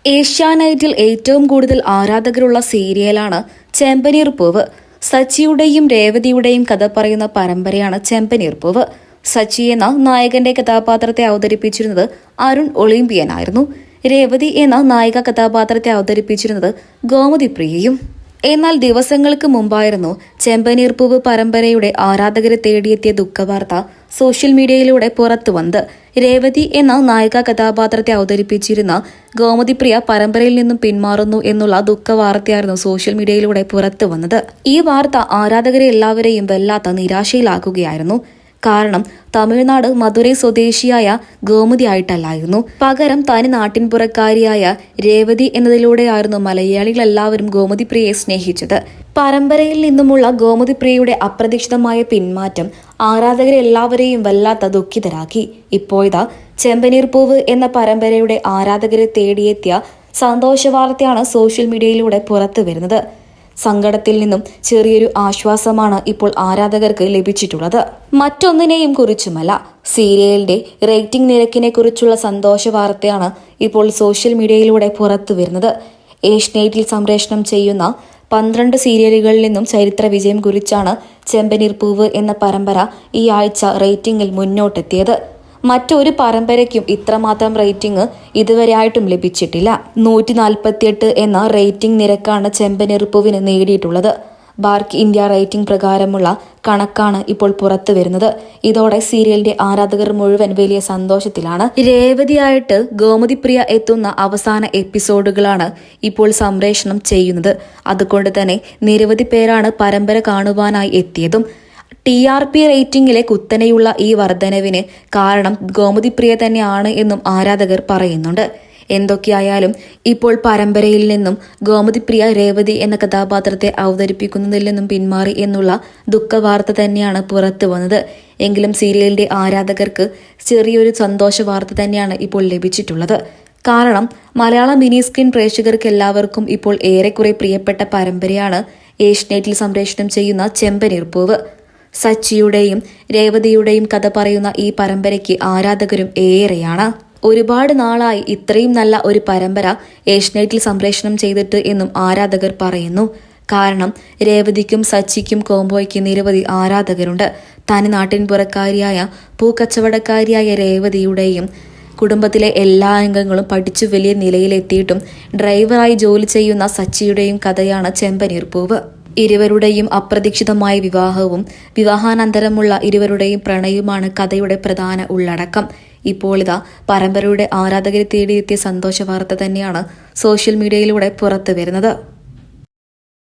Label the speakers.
Speaker 1: ഏഷ്യാനെറ്റിൽ ഏറ്റവും കൂടുതൽ ആരാധകരുള്ള സീരിയലാണ് ചെമ്പനീർ പൂവ്. സച്ചിയുടെയും രേവതിയുടെയും കഥ പറയുന്ന പരമ്പരയാണ് ചെമ്പനീർ പൂവ്. സച്ചി എന്ന നായകന്റെ കഥാപാത്രത്തെ അവതരിപ്പിച്ചിരുന്നത് അരുൺ ഒളിമ്പിയനായിരുന്നു. രേവതി എന്ന നായിക കഥാപാത്രത്തെ അവതരിപ്പിച്ചിരുന്നത് ഗോമതി പ്രിയയും. എന്നാൽ ദിവസങ്ങൾക്ക് മുമ്പായിരുന്നു ചെമ്പനീർ പൂവ് പരമ്പരയുടെ ആരാധകരെ തേടിയെത്തിയ ദുഃഖവാർത്ത സോഷ്യൽ മീഡിയയിലൂടെ പുറത്തു വന്നത്. രേവതി എന്ന നായിക കഥാപാത്രത്തെ അവതരിപ്പിച്ചിരുന്ന ഗോമതി പ്രിയ പരമ്പരയിൽ നിന്നും പിന്മാറുന്നു എന്നുള്ള ദുഃഖവാർത്തയായിരുന്നു സോഷ്യൽ മീഡിയയിലൂടെ പുറത്തു വന്നത്. ഈ വാർത്ത ആരാധകരെ എല്ലാവരെയും വല്ലാത്ത നിരാശയിലാക്കുകയായിരുന്നു. കാരണം തമിഴ്നാട് മധുരൈ സ്വദേശിയായ ഗോമതി ആയിട്ടല്ലായിരുന്നു, പകരം തനി നാട്ടിൻപുറക്കാരിയായ രേവതി എന്നതിലൂടെയായിരുന്നു മലയാളികളെല്ലാവരും ഗോമതി പ്രിയയെ സ്നേഹിച്ചത്. പരമ്പരയിൽ നിന്നുമുള്ള ഗോമതി പ്രിയയുടെ അപ്രതീക്ഷിതമായ പിന്മാറ്റം ആരാധകരെ എല്ലാവരെയും വല്ലാത്ത ദുഃഖിതരാക്കി. ഇപ്പോഴിതാ ചെമ്പനീർ പൂവ് എന്ന പരമ്പരയുടെ ആരാധകരെ തേടിയെത്തിയ സന്തോഷ വാർത്തയാണ് സോഷ്യൽ മീഡിയയിലൂടെ പുറത്തു വരുന്നത്. സങ്കടത്തിൽ നിന്നും ചെറിയൊരു ആശ്വാസമാണ് ഇപ്പോൾ ആരാധകർക്ക് ലഭിച്ചിട്ടുള്ളത്. മറ്റൊന്നിനെയും കുറിച്ചുമല്ല, സീരിയലിന്റെ റേറ്റിംഗ് നിരക്കിനെ കുറിച്ചുള്ള സന്തോഷ വാർത്തയാണ് ഇപ്പോൾ സോഷ്യൽ മീഡിയയിലൂടെ പുറത്തു വരുന്നത്. ഏഷ്യാനെറ്റിൽ സംപ്രേഷണം ചെയ്യുന്ന 12 സീരിയലുകളിൽ നിന്നും ചരിത്ര വിജയം കുറിച്ചാണ് ചെമ്പനീർ പൂവ് എന്ന പരമ്പര ഈ ആഴ്ച റേറ്റിംഗിൽ മുന്നോട്ടെത്തിയത്. മറ്റൊരു പരമ്പരയ്ക്കും ഇത്രമാത്രം റേറ്റിംഗ് ഇതുവരെയായിട്ടും ലഭിച്ചിട്ടില്ല. 148 എന്ന റേറ്റിംഗ് നിരക്കാണ് ചെമ്പനീർ പൂവിന് നേടിയിട്ടുള്ളത്. ബാർക്ക് ഇന്ത്യ റേറ്റിംഗ് പ്രകാരമുള്ള കണക്കാണ് ഇപ്പോൾ പുറത്തു വരുന്നത്. ഇതോടെ സീരിയലിന്റെ ആരാധകർ മുഴുവൻ വലിയ സന്തോഷത്തിലാണ്. രേവതിയായിട്ട് ഗോമതി പ്രിയ എത്തുന്ന അവസാന എപ്പിസോഡുകളാണ് ഇപ്പോൾ സംപ്രേഷണം ചെയ്യുന്നത്. അതുകൊണ്ട് തന്നെ നിരവധി പേരാണ് പരമ്പര കാണുവാനായി എത്തിയതും. TRP റേറ്റിംഗിലെ കുത്തനെയുള്ള ഈ വർധനവിന് കാരണം ഗോമതി പ്രിയ തന്നെയാണ് എന്നും ആരാധകർ പറയുന്നുണ്ട്. എന്തൊക്കെയായാലും ഇപ്പോൾ പരമ്പരയിൽ നിന്നും ഗോമതി പ്രിയ രേവതി എന്ന കഥാപാത്രത്തെ അവതരിപ്പിക്കുന്നതിൽ നിന്നും പിന്മാറി എന്നുള്ള ദുഃഖവാർത്ത തന്നെയാണ് പുറത്തു വന്നത്. എങ്കിലും സീരിയലിന്റെ ആരാധകർക്ക് ചെറിയൊരു സന്തോഷ വാർത്ത തന്നെയാണ് ഇപ്പോൾ ലഭിച്ചിട്ടുള്ളത്. കാരണം മലയാളം മിനി സ്ക്രീൻ പ്രേക്ഷകർക്ക് എല്ലാവർക്കും ഇപ്പോൾ ഏറെക്കുറെ പ്രിയപ്പെട്ട പരമ്പരയാണ് ഏഷ്യാനെറ്റിൽ സംപ്രേഷണം ചെയ്യുന്ന ചെമ്പനീർ പൂവ്. സച്ചിയുടെയും രേവതിയുടെയും കഥ പറയുന്ന ഈ പരമ്പരയ്ക്ക് ആരാധകരും ഏറെയാണ്. ഒരുപാട് നാളായി ഇത്രയും നല്ല ഒരു പരമ്പര ഏഷ്യാനെറ്റിൽ സംപ്രേഷണം ചെയ്തിട്ട് എന്നും ആരാധകർ പറയുന്നു. കാരണം രേവതിക്കും സച്ചിക്കും കോംബോയ്ക്ക് നിരവധി ആരാധകരുണ്ട്. തനി നാട്ടിൻപുറക്കാരിയായ പൂക്കച്ചവടക്കാരിയായ രേവതിയുടെയും കുടുംബത്തിലെ എല്ലാ അംഗങ്ങളും പഠിച്ചു വലിയ നിലയിലെത്തിയിട്ടും ഡ്രൈവറായി ജോലി ചെയ്യുന്ന സച്ചിയുടെയും കഥയാണ് ചെമ്പനീർ പൂവ്. ഇരുവരുടെയും അപ്രതീക്ഷിതമായ വിവാഹവും വിവാഹാനന്തരമുള്ള ഇരുവരുടെയും പ്രണയവുമാണ് കഥയുടെ പ്രധാന ഉള്ളടക്കം. ഇപ്പോൾ ഇതാ പരമ്പരയുടെ ആരാധകരെ തേടിയെത്തിയ സന്തോഷ വാർത്ത തന്നെയാണ് സോഷ്യൽ മീഡിയയിലൂടെ പുറത്തു വരുന്നത്.